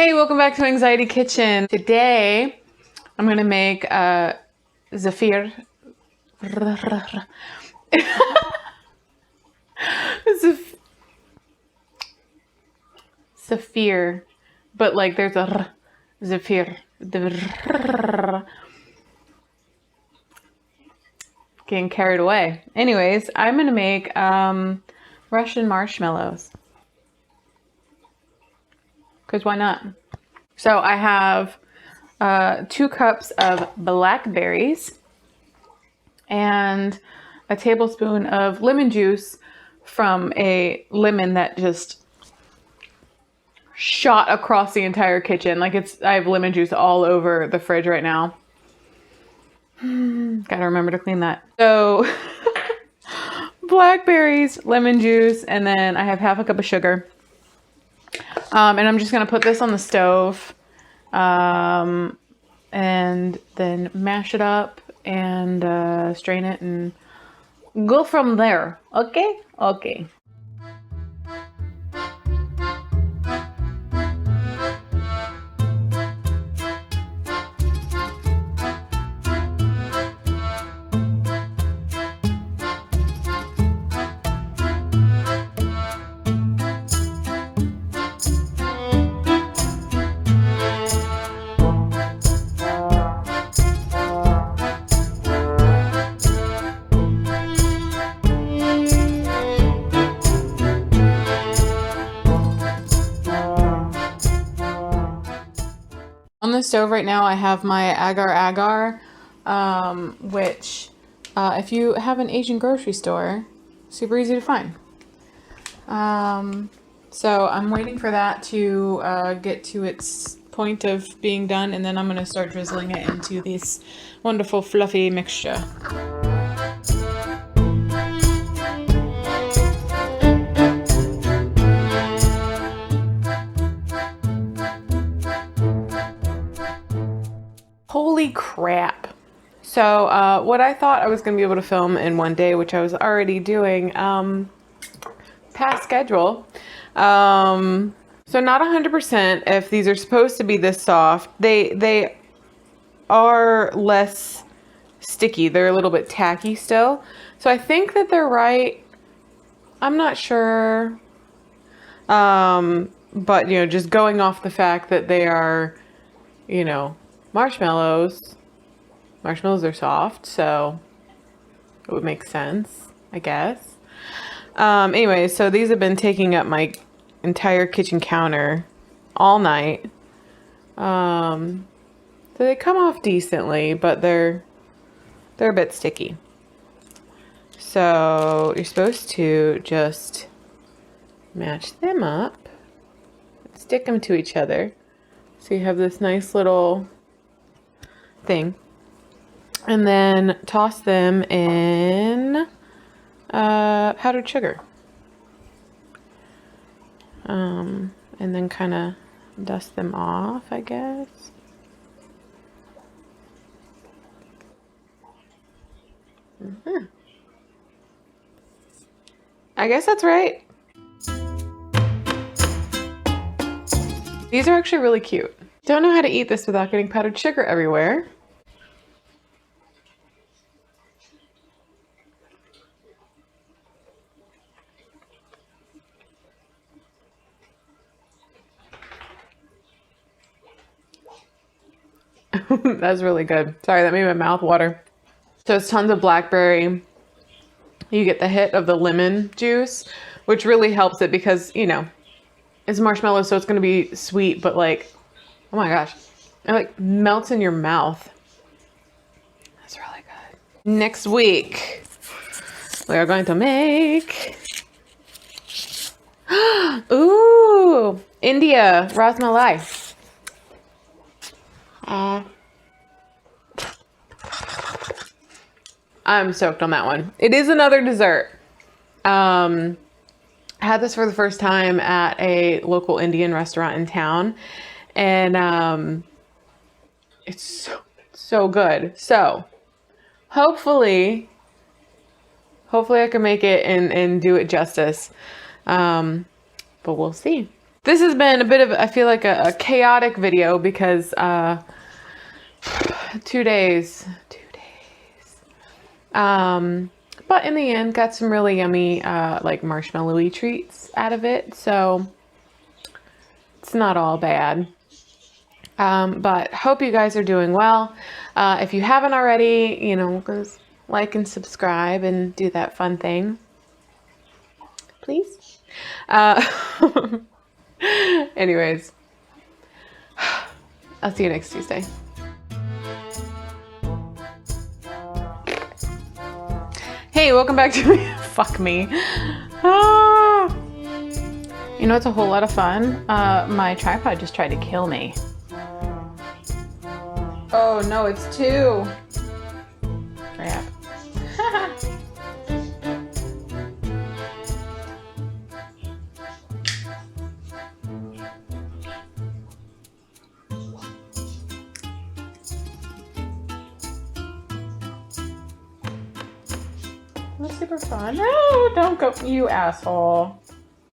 Hey, welcome back to Anxiety Kitchen. Today, I'm gonna make Zephyr. Zephyr, but like there's a Zephyr. Getting carried away. Anyways, I'm gonna make Russian marshmallows. Because why not? So I have 2 cups of blackberries and a tablespoon of lemon juice from a lemon that just shot across the entire kitchen. I have lemon juice all over the fridge right now. Gotta remember to clean that. So blackberries, lemon juice, and then I have half a cup of sugar. And I'm just gonna put this on the stove, and then mash it up and strain it and go from there. Okay? Okay. On the stove right now, I have my agar-agar, which if you have an Asian grocery store, super easy to find. So I'm waiting for that to get to its point of being done, and then I'm going to start drizzling it into this wonderful fluffy mixture. Holy crap. So what I thought I was going to be able to film in one day, which I was already doing past schedule. So not 100% if these are supposed to be this soft. They are less sticky. They're a little bit tacky still. So I think that they're right. I'm not sure. But, you know, just going off the fact that they are, you know, marshmallows. Marshmallows are soft, so it would make sense, I guess. Anyway, so these have been taking up my entire kitchen counter all night. So they come off decently, but they're a bit sticky. So you're supposed to just match them up, stick them to each other. So you have this nice little thing. And then toss them in powdered sugar. And then kind of dust them off, I guess. I guess that's right. These are actually really cute. Don't know how to eat this without getting powdered sugar everywhere. That's really good. Sorry, that made my mouth water. So it's tons of blackberry. You get the hit of the lemon juice, which really helps it because, you know, it's marshmallow, so it's going to be sweet, but like, oh my gosh, it like melts in your mouth. That's really good. Next week, we are going to make, ooh, India Ras Malai. I'm stoked on that one. It is another dessert. I had this for the first time at a local Indian restaurant in town, and it's so good. So hopefully I can make it and do it justice. But we'll see. This has been a bit of, I feel like a chaotic video because 2 days. But in the end, got some really yummy, like marshmallowy treats out of it. So it's not all bad. But hope you guys are doing well. If you haven't already, you know, go like and subscribe and do that fun thing. Please. Anyways, I'll see you next Tuesday. Hey, welcome back to me. Fuck me. Ah. You know, it's a whole lot of fun. My tripod just tried to kill me. Oh no, it's 2. Crap. That's super fun. No, don't go, you asshole.